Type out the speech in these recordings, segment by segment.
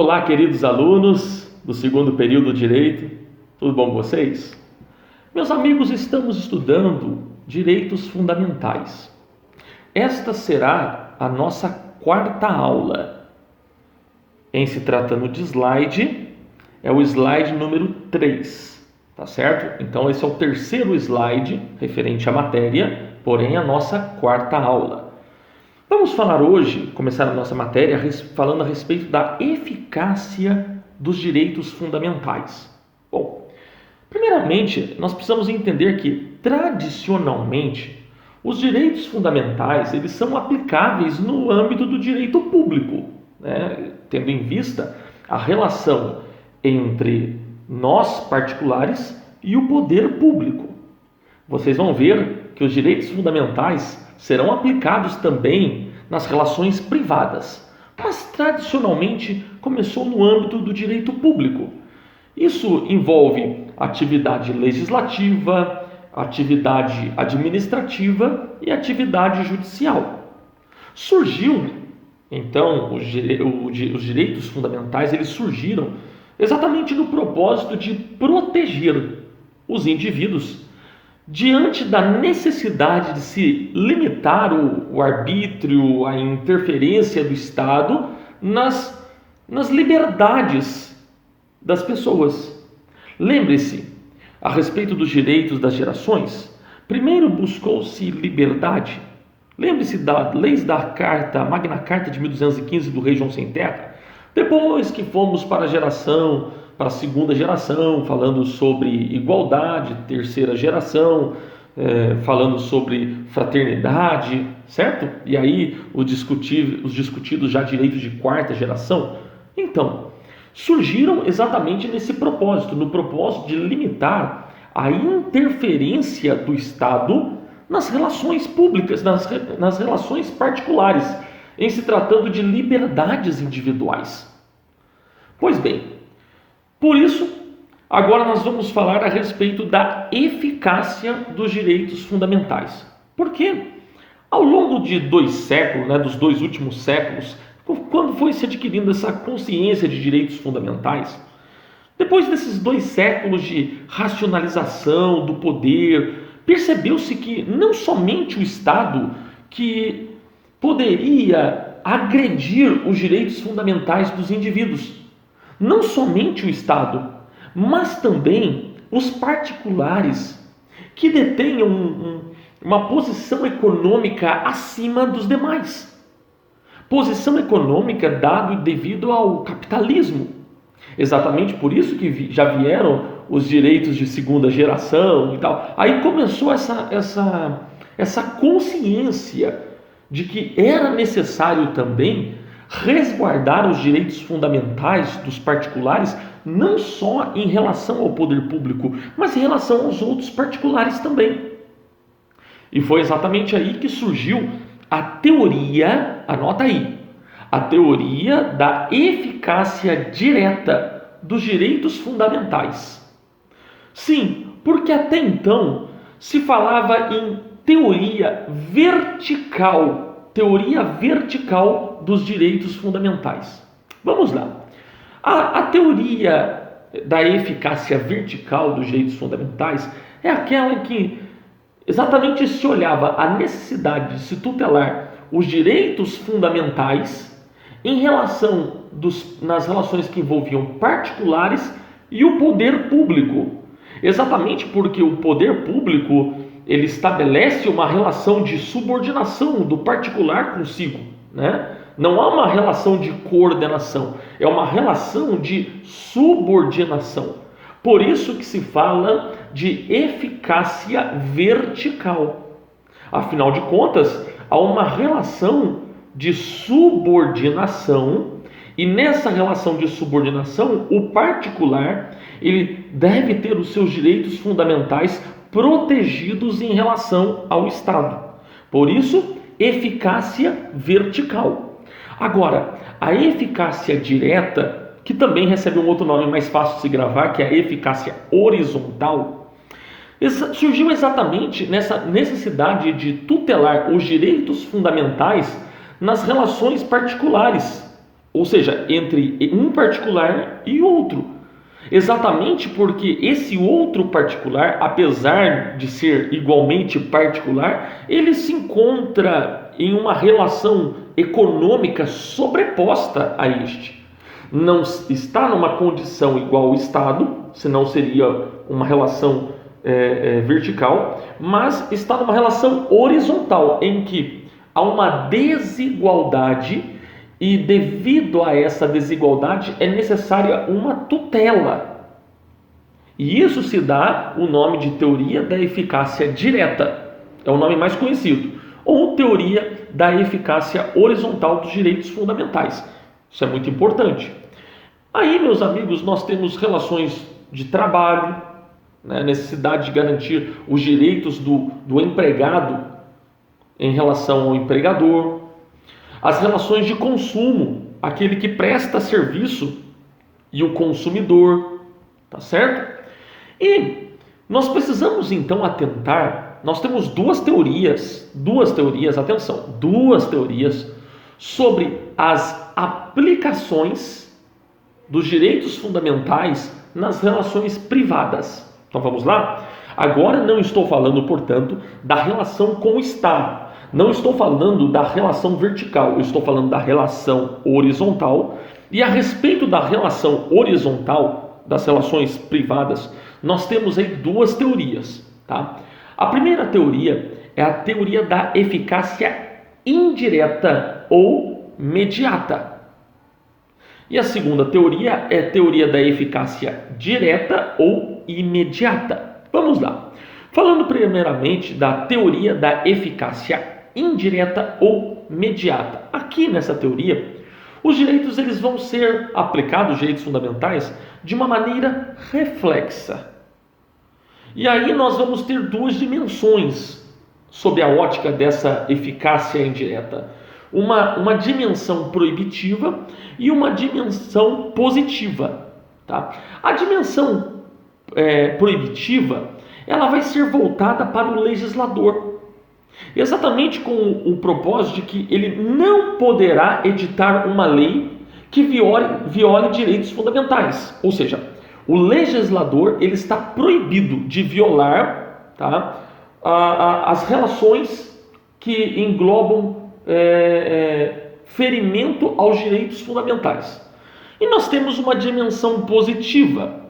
Olá, queridos alunos do segundo período de Direito, tudo bom com vocês? Meus amigos, estamos estudando Direitos Fundamentais. Esta será a nossa quarta aula. Em se tratando de slide, é o slide número 3, tá certo? Então esse é o terceiro slide referente à matéria, porém a nossa quarta aula. Vamos falar hoje, começar a nossa matéria, falando a respeito da eficácia dos direitos fundamentais. Bom, primeiramente, nós precisamos entender que, tradicionalmente, os direitos fundamentais eles são aplicáveis no âmbito do direito público, né? Tendo em vista a relação entre nós, particulares, e o poder público. Vocês vão ver que os direitos fundamentais serão aplicados também nas relações privadas, mas tradicionalmente começou no âmbito do direito público. Isso envolve atividade legislativa, atividade administrativa e atividade judicial. Surgiu, então, os direitos fundamentais, eles surgiram exatamente no propósito de proteger os indivíduos diante da necessidade de se limitar o arbítrio, a interferência do Estado nas liberdades das pessoas. Lembre-se, a respeito dos direitos das gerações, primeiro buscou-se liberdade. Lembre-se das leis da Magna Carta de 1215 do rei João Sem Terra. Depois que fomos para a segunda geração, falando sobre igualdade, terceira geração, falando sobre fraternidade, certo? E aí os discutidos já direitos de quarta geração. Então, surgiram exatamente nesse propósito, no propósito de limitar a interferência do Estado nas relações públicas, nas relações particulares, em se tratando de liberdades individuais. Pois bem, por isso, agora nós vamos falar a respeito da eficácia dos direitos fundamentais. Por quê? Ao longo de 2 séculos, dos 2 últimos séculos, quando foi se adquirindo essa consciência de direitos fundamentais, depois desses 2 séculos de racionalização do poder, percebeu-se que não somente o Estado que poderia agredir os direitos fundamentais dos indivíduos, não somente o Estado, mas também os particulares que detenham uma posição econômica acima dos demais. Posição econômica dada devido ao capitalismo. Exatamente por isso que já vieram os direitos de segunda geração e tal. Aí começou essa consciência de que era necessário também resguardar os direitos fundamentais dos particulares, não só em relação ao poder público, mas em relação aos outros particulares também. E foi exatamente aí que surgiu a teoria, anota aí, a teoria da eficácia direta dos direitos fundamentais. Sim, porque até então se falava em teoria vertical dos direitos fundamentais. Vamos lá. A teoria da eficácia vertical dos direitos fundamentais é aquela em que exatamente se olhava a necessidade de se tutelar os direitos fundamentais em relação nas relações que envolviam particulares e o poder público. Exatamente porque o poder público ele estabelece uma relação de subordinação do particular consigo, né? Não há uma relação de coordenação, é uma relação de subordinação. Por isso que se fala de eficácia vertical. Afinal de contas, há uma relação de subordinação e nessa relação de subordinação, o particular ele deve ter os seus direitos fundamentais protegidos em relação ao Estado. Por isso, eficácia vertical. Agora, a eficácia direta, que também recebe um outro nome mais fácil de se gravar, que é a eficácia horizontal, surgiu exatamente nessa necessidade de tutelar os direitos fundamentais nas relações particulares, ou seja, entre um particular e outro. Exatamente porque esse outro particular, apesar de ser igualmente particular, ele se encontra em uma relação econômica sobreposta a este. Não está numa condição igual ao Estado, senão seria uma relação vertical, mas está numa relação horizontal, em que há uma desigualdade e devido a essa desigualdade é necessária uma tutela. E isso se dá o nome de teoria da eficácia direta, é o nome mais conhecido, ou teoria da eficácia horizontal dos direitos fundamentais. Isso é muito importante. Aí, meus amigos, nós temos relações de trabalho, né, necessidade de garantir os direitos do empregado em relação ao empregador, as relações de consumo, aquele que presta serviço e o consumidor, tá certo? E nós precisamos então atentar, nós temos duas teorias, atenção, duas teorias sobre as aplicações dos direitos fundamentais nas relações privadas. Então vamos lá? Agora não estou falando, portanto, da relação com o Estado. Não estou falando da relação vertical, eu estou falando da relação horizontal. E a respeito da relação horizontal, das relações privadas, nós temos aí duas teorias, tá? A primeira teoria é a teoria da eficácia indireta ou mediata. E a segunda teoria é a teoria da eficácia direta ou imediata. Vamos lá. Falando primeiramente da teoria da eficácia indireta ou mediata. Aqui nessa teoria, os direitos eles vão ser aplicados, os direitos fundamentais, de uma maneira reflexa. E aí nós vamos ter duas dimensões sob a ótica dessa eficácia indireta. Uma dimensão proibitiva e uma dimensão positiva. Tá? A dimensão proibitiva, ela vai ser voltada para o legislador. Exatamente com o propósito de que ele não poderá editar uma lei que viole direitos fundamentais. Ou seja, o legislador ele está proibido de violar, tá, as relações que englobam ferimento aos direitos fundamentais. E nós temos uma dimensão positiva,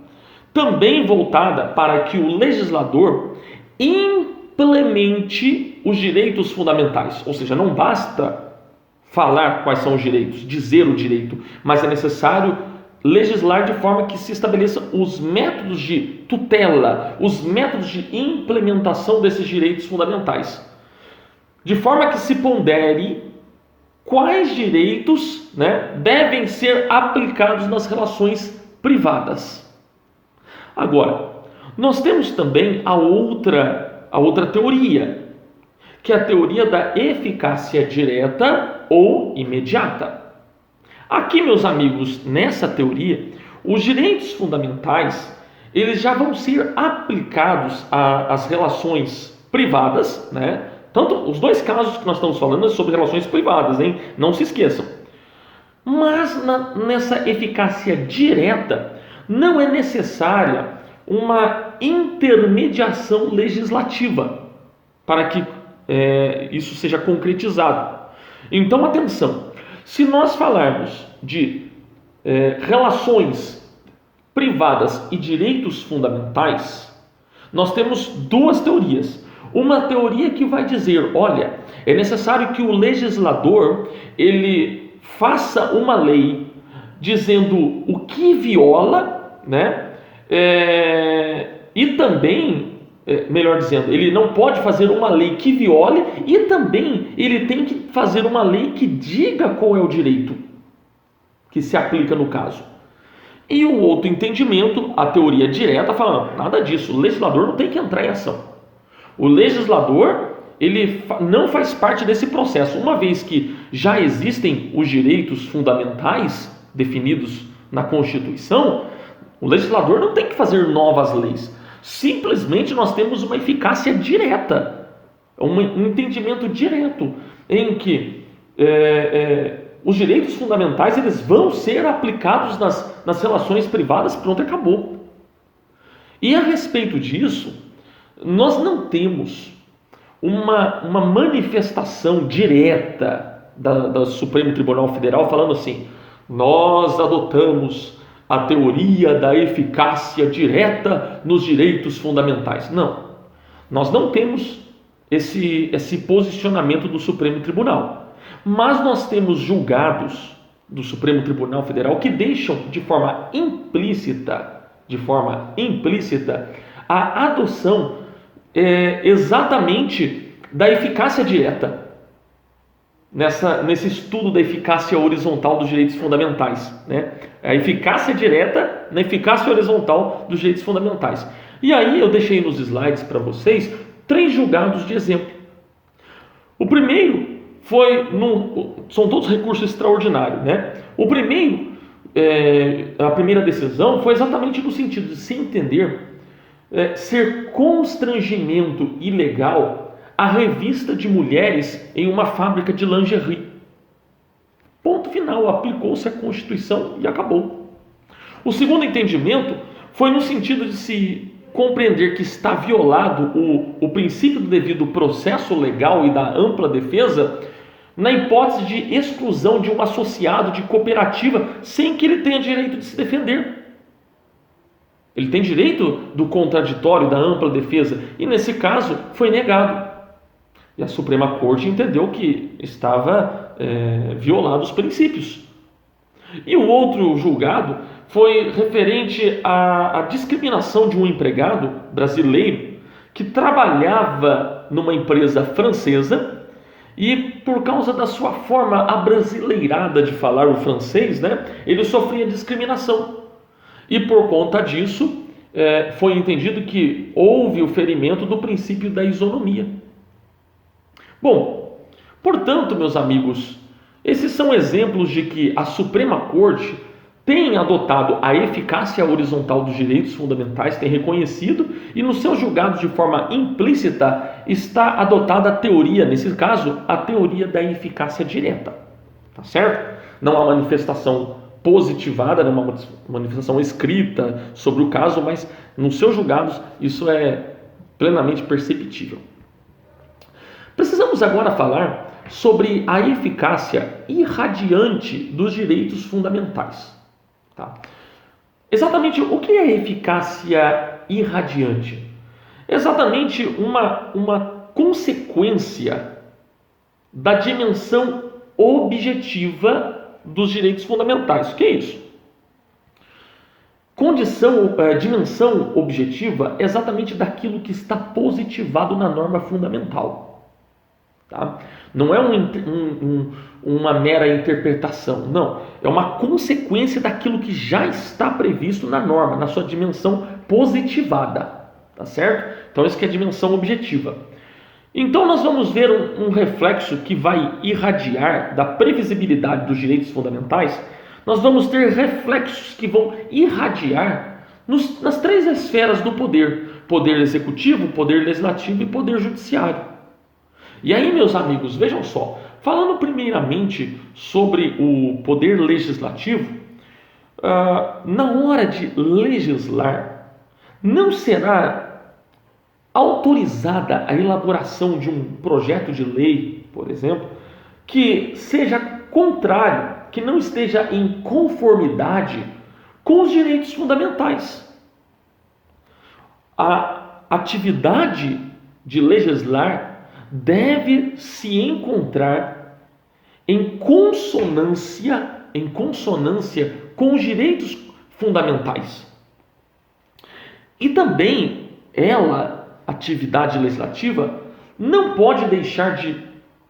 também voltada para que o legislador implemente os direitos fundamentais. Ou seja, não basta falar quais são os direitos, dizer o direito, mas é necessário legislar de forma que se estabeleça os métodos de tutela, os métodos de implementação desses direitos fundamentais, de forma que se pondere quais direitos, né, devem ser aplicados nas relações privadas. Agora, nós temos também a outra teoria, que é a teoria da eficácia direta ou imediata. Aqui, meus amigos, nessa teoria, os direitos fundamentais, eles já vão ser aplicados às relações privadas, né? Tanto os dois casos que nós estamos falando é sobre relações privadas, hein? Não se esqueçam. Mas nessa eficácia direta, não é necessária uma intermediação legislativa para que isso seja concretizado. Então, atenção, se nós falarmos de relações privadas e direitos fundamentais, nós temos duas teorias. Uma teoria que vai dizer, olha, é necessário que o legislador ele faça uma lei dizendo o que viola, né? E também, melhor dizendo, ele não pode fazer uma lei que viole e também ele tem que fazer uma lei que diga qual é o direito que se aplica no caso. E o outro entendimento, a teoria direta, fala, não, nada disso, o legislador não tem que entrar em ação. O legislador, ele não faz parte desse processo, uma vez que já existem os direitos fundamentais definidos na Constituição, o legislador não tem que fazer novas leis. Simplesmente nós temos uma eficácia direta, um entendimento direto, em que os direitos fundamentais eles vão ser aplicados nas relações privadas, pronto, acabou. E a respeito disso, nós não temos uma manifestação direta do Supremo Tribunal Federal falando assim: nós adotamos a teoria da eficácia direta nos direitos fundamentais. Não, nós não temos esse posicionamento do Supremo Tribunal, mas nós temos julgados do Supremo Tribunal Federal que deixam de forma implícita a adoção exatamente da eficácia direta nesse estudo da eficácia horizontal dos direitos fundamentais, né? A eficácia direta na eficácia horizontal dos direitos fundamentais. E aí eu deixei nos slides para vocês 3 julgados de exemplo. O primeiro são todos recursos extraordinários, né? O primeiro, a primeira decisão foi exatamente no sentido de se entender ser constrangimento ilegal a revista de mulheres em uma fábrica de lingerie. Ponto final, aplicou-se a Constituição e acabou. O segundo entendimento foi no sentido de se compreender que está violado o princípio do devido processo legal e da ampla defesa na hipótese de exclusão de um associado de cooperativa sem que ele tenha direito de se defender. Ele tem direito do contraditório, da ampla defesa, e nesse caso foi negado. E a Suprema Corte entendeu que estava violado os princípios. E o outro julgado foi referente à discriminação de um empregado brasileiro que trabalhava numa empresa francesa e por causa da sua forma abrasileirada de falar o francês, né, ele sofria discriminação. E por conta disso, foi entendido que houve o ferimento do princípio da isonomia. Bom, portanto, meus amigos, esses são exemplos de que a Suprema Corte tem adotado a eficácia horizontal dos direitos fundamentais, tem reconhecido, e nos seus julgados de forma implícita está adotada a teoria, nesse caso, a teoria da eficácia direta. Tá certo? Não há manifestação positivada, não há uma manifestação escrita sobre o caso, mas nos seus julgados isso é plenamente perceptível. Precisamos agora falar sobre a eficácia irradiante dos direitos fundamentais. Tá? Exatamente o que é eficácia irradiante? Exatamente uma consequência da dimensão objetiva dos direitos fundamentais. O que é isso? Dimensão objetiva é exatamente daquilo que está positivado na norma fundamental. Tá? Não é uma mera interpretação, não. É uma consequência daquilo que já está previsto na norma, na sua dimensão positivada. Tá certo? Então, isso que é a dimensão objetiva. Então, nós vamos ver um reflexo que vai irradiar da previsibilidade dos direitos fundamentais. Nós vamos ter reflexos que vão irradiar nas 3 esferas do poder: poder executivo, poder legislativo e poder judiciário. E aí, meus amigos, vejam só, falando primeiramente sobre o poder legislativo, na hora de legislar, não será autorizada a elaboração de um projeto de lei, por exemplo, que seja contrário, que não esteja em conformidade com os direitos fundamentais. A atividade de legislar deve se encontrar em consonância com os direitos fundamentais. E também atividade legislativa, não pode deixar de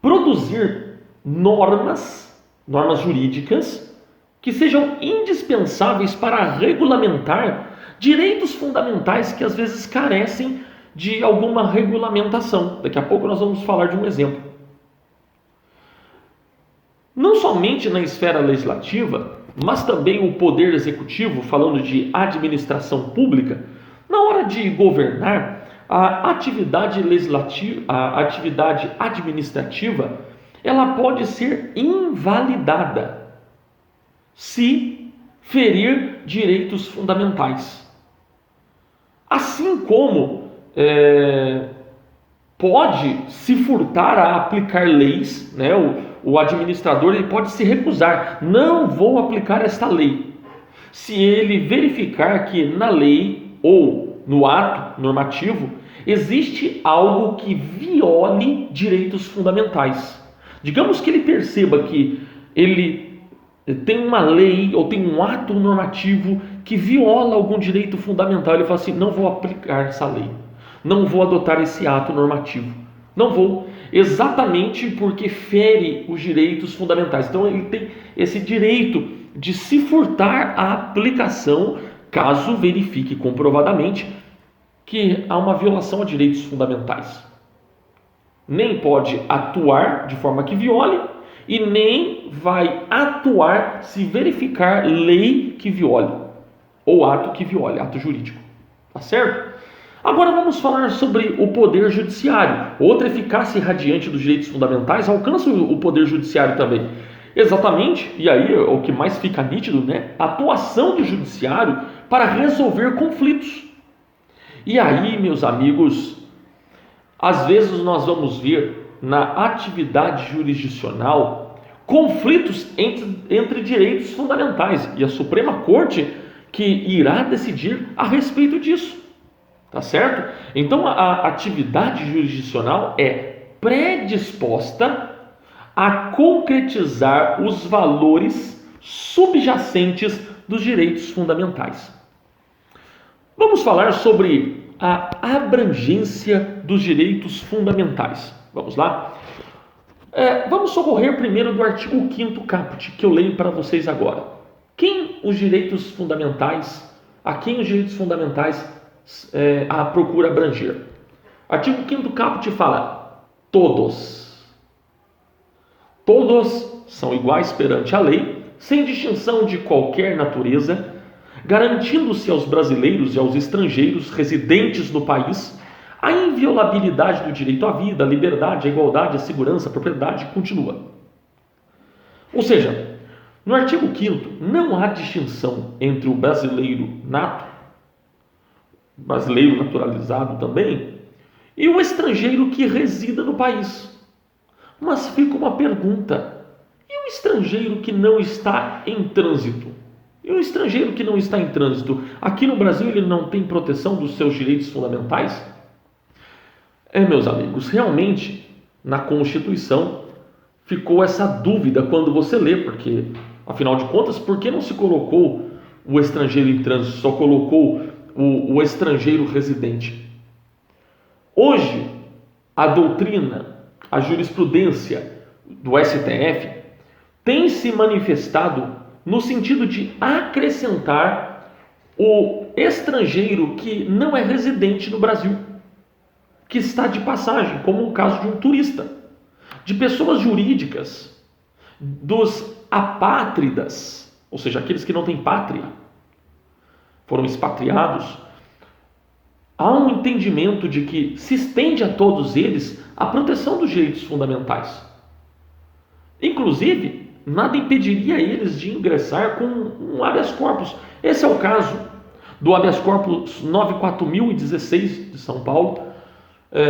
produzir normas jurídicas que sejam indispensáveis para regulamentar direitos fundamentais que às vezes carecem de alguma regulamentação. Daqui a pouco nós vamos falar de um exemplo. Não somente na esfera legislativa, mas também o poder executivo, falando de administração pública, na hora de governar, a atividade legislativa, a atividade administrativa, ela pode ser invalidada se ferir direitos fundamentais. Assim como pode se furtar a aplicar leis, né? O administrador ele pode se recusar, não vou aplicar esta lei, se ele verificar que na lei ou no ato normativo existe algo que viole direitos fundamentais. Digamos que ele perceba que ele tem uma lei ou tem um ato normativo que viola algum direito fundamental, ele fala assim, não vou aplicar essa lei, não vou adotar esse ato normativo, não vou, exatamente porque fere os direitos fundamentais. Então ele tem esse direito de se furtar a aplicação, caso verifique comprovadamente que há uma violação a direitos fundamentais. Nem pode atuar de forma que viole e nem vai atuar se verificar lei que viole ou ato que viole, ato jurídico. Tá certo? Agora vamos falar sobre o poder judiciário. Outra eficácia irradiante dos direitos fundamentais alcança o poder judiciário também. Exatamente, e aí é o que mais fica nítido, né? A atuação do judiciário para resolver conflitos. E aí, meus amigos, às vezes nós vamos ver na atividade jurisdicional conflitos entre direitos fundamentais e a Suprema Corte que irá decidir a respeito disso. Tá certo? Então a atividade jurisdicional é predisposta a concretizar os valores subjacentes dos direitos fundamentais. Vamos falar sobre a abrangência dos direitos fundamentais. Vamos lá? Vamos socorrer primeiro do artigo 5º caput, que eu leio para vocês agora. A quem os direitos fundamentais procura abranger? Artigo 5º caput fala: todos são iguais perante a lei, sem distinção de qualquer natureza, garantindo-se aos brasileiros e aos estrangeiros residentes no país a inviolabilidade do direito à vida, à liberdade, à igualdade, à segurança, à propriedade, continua. Ou seja, no artigo 5º não há distinção entre o brasileiro nato, brasileiro naturalizado também, e o estrangeiro que resida no país. Mas fica uma pergunta: e o estrangeiro que não está em trânsito? E o estrangeiro que não está em trânsito, aqui no Brasil ele não tem proteção dos seus direitos fundamentais? Meus amigos, realmente na Constituição ficou essa dúvida quando você lê, porque afinal de contas, por que não se colocou o estrangeiro em trânsito, só colocou o estrangeiro residente? Hoje, a doutrina, a jurisprudência do STF tem se manifestado no sentido de acrescentar o estrangeiro que não é residente no Brasil, que está de passagem, como o caso de um turista, de pessoas jurídicas, dos apátridas, ou seja, aqueles que não têm pátria, foram expatriados. Há um entendimento de que se estende a todos eles a proteção dos direitos fundamentais. Inclusive, nada impediria eles de ingressar com um habeas corpus. Esse é o caso do habeas corpus 9.4016 de São Paulo,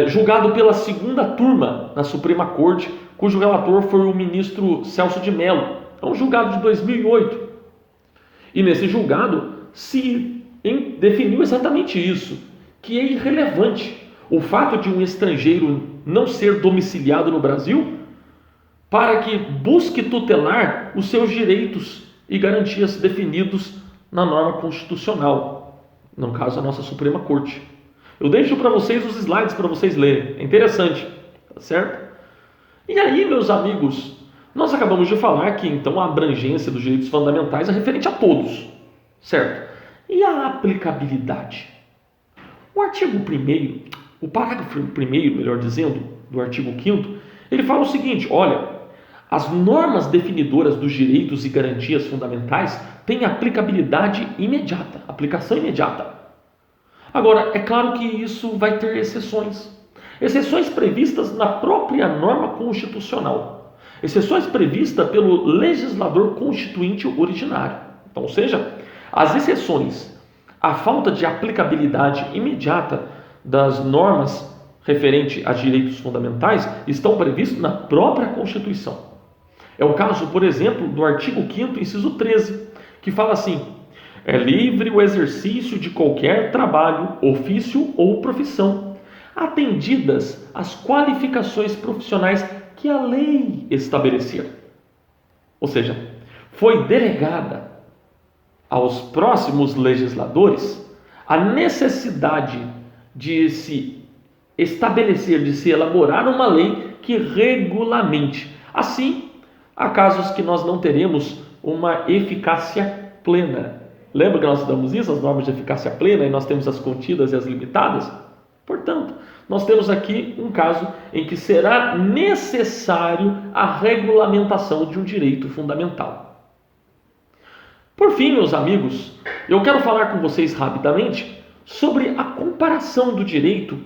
julgado pela segunda turma na Suprema Corte, cujo relator foi o ministro Celso de Mello. É um julgado de 2008. E nesse julgado se definiu exatamente isso, que é irrelevante o fato de um estrangeiro não ser domiciliado no Brasil para que busque tutelar os seus direitos e garantias definidos na norma constitucional, no caso a nossa Suprema Corte. Eu deixo para vocês os slides para vocês lerem, é interessante, tá certo? E aí, meus amigos, nós acabamos de falar que então a abrangência dos direitos fundamentais é referente a todos, certo? E a aplicabilidade? O artigo 1º, o parágrafo 1º, melhor dizendo, do artigo 5º, ele fala o seguinte: olha, as normas definidoras dos direitos e garantias fundamentais têm aplicabilidade imediata, aplicação imediata. Agora, é claro que isso vai ter exceções previstas na própria norma constitucional. exceções previstas pelo legislador constituinte originário. Então, ou seja, as exceções à falta de aplicabilidade imediata das normas referente a direitos fundamentais estão previstos na própria Constituição. É o caso, por exemplo, do artigo 5º, inciso 13, que fala assim: é livre o exercício de qualquer trabalho, ofício ou profissão, atendidas as qualificações profissionais que a lei estabelecer. Ou seja, foi delegada aos próximos legisladores a necessidade de se estabelecer, de se elaborar uma lei que regulamente. Assim, há casos que nós não teremos uma eficácia plena. Lembra que nós damos isso, as normas de eficácia plena, e nós temos as contidas e as limitadas? Portanto, nós temos aqui um caso em que será necessário a regulamentação de um direito fundamental. Por fim, meus amigos, eu quero falar com vocês rapidamente sobre a comparação do direito,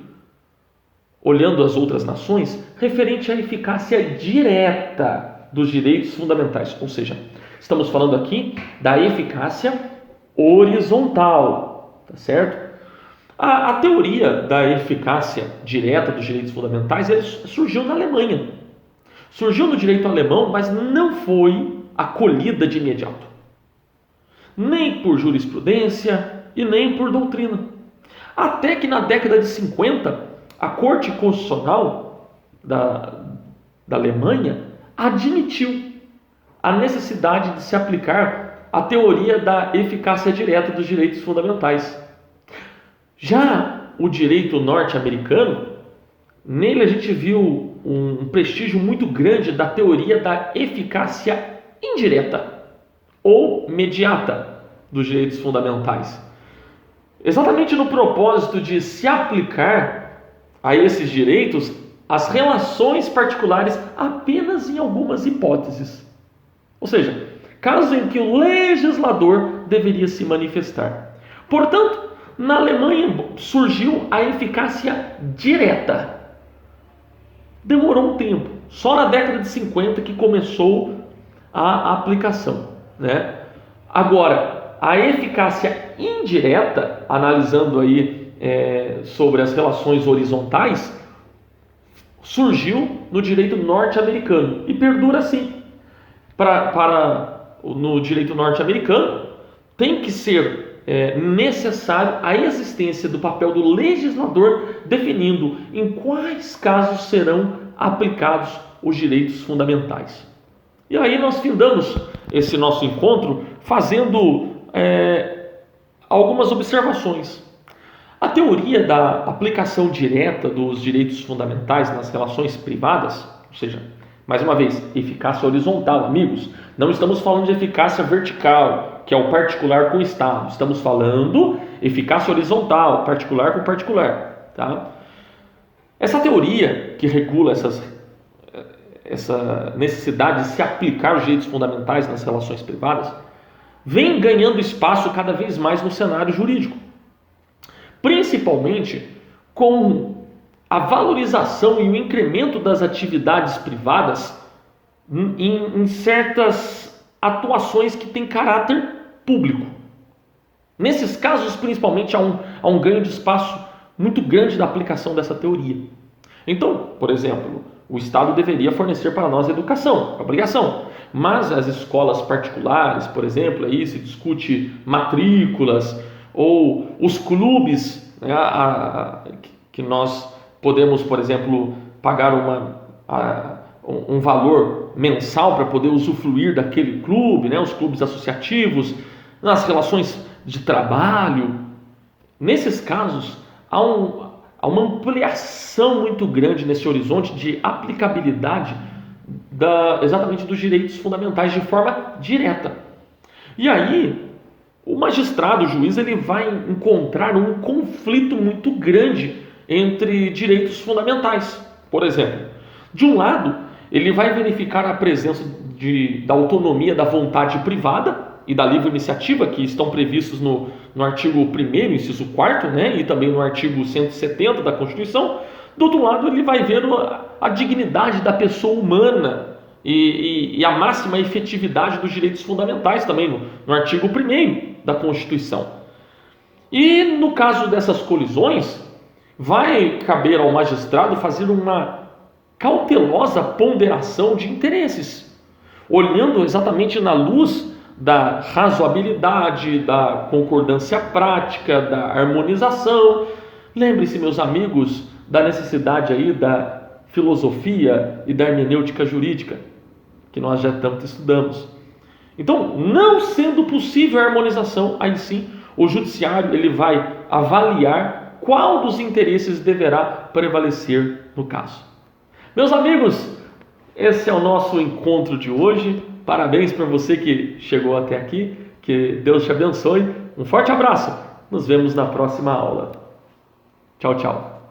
olhando as outras nações, referente à eficácia direta dos direitos fundamentais. Ou seja, estamos falando aqui da eficácia horizontal, tá certo? A teoria da eficácia direta dos direitos fundamentais surgiu na Alemanha. Surgiu no direito alemão, mas não foi acolhida de imediato. Nem por jurisprudência e nem por doutrina. Até que na década de 50, a Corte Constitucional da Alemanha admitiu a necessidade de se aplicar a teoria da eficácia direta dos direitos fundamentais. Já o direito norte-americano, nele a gente viu um prestígio muito grande da teoria da eficácia indireta ou mediata dos direitos fundamentais. Exatamente no propósito de se aplicar a esses direitos as relações particulares apenas em algumas hipóteses. Ou seja, casos em que o legislador deveria se manifestar. Portanto, na Alemanha surgiu a eficácia direta. Demorou um tempo, só na década de 50 que começou a aplicação, né? Agora, a eficácia indireta, analisando aí sobre as relações horizontais, surgiu no direito norte-americano e perdura assim. No direito norte-americano, tem que ser necessário a existência do papel do legislador definindo em quais casos serão aplicados os direitos fundamentais. E aí nós findamos esse nosso encontro fazendo algumas observações. A teoria da aplicação direta dos direitos fundamentais nas relações privadas, ou seja, mais uma vez, eficácia horizontal, amigos, não estamos falando de eficácia vertical, que é o particular com o Estado. Estamos falando eficácia horizontal, particular com particular. Tá? Essa teoria que regula essa necessidade de se aplicar os direitos fundamentais nas relações privadas vem ganhando espaço cada vez mais no cenário jurídico, principalmente com a valorização e o incremento das atividades privadas em certas atuações que têm caráter público. Nesses casos, principalmente, há um ganho de espaço muito grande da aplicação dessa teoria. Então, por exemplo, o Estado deveria fornecer para nós educação, é obrigação. Mas as escolas particulares, por exemplo, aí se discute matrículas, ou os clubes, né, que nós podemos, por exemplo, pagar um valor mensal para poder usufruir daquele clube, né, os clubes associativos, nas relações de trabalho. Nesses casos, há uma ampliação muito grande nesse horizonte de aplicabilidade exatamente dos direitos fundamentais de forma direta. E aí, o magistrado, o juiz, ele vai encontrar um conflito muito grande entre direitos fundamentais. Por exemplo, de um lado, ele vai verificar a presença da autonomia da vontade privada e da livre iniciativa, que estão previstos no artigo 1º, inciso 4º, né, e também no artigo 170 da Constituição. Do outro lado, ele vai ver a dignidade da pessoa humana e a máxima efetividade dos direitos fundamentais também no artigo 1º da Constituição. E no caso dessas colisões, vai caber ao magistrado fazer uma cautelosa ponderação de interesses, olhando exatamente na luz da razoabilidade, da concordância prática, da harmonização. Lembre-se, meus amigos, da necessidade aí da filosofia e da hermenêutica jurídica, que nós já tanto estudamos. Então, não sendo possível a harmonização, aí sim, o judiciário ele vai avaliar qual dos interesses deverá prevalecer no caso. Meus amigos, esse é o nosso encontro de hoje. Parabéns para você que chegou até aqui. Que Deus te abençoe. Um forte abraço. Nos vemos na próxima aula. Tchau, tchau.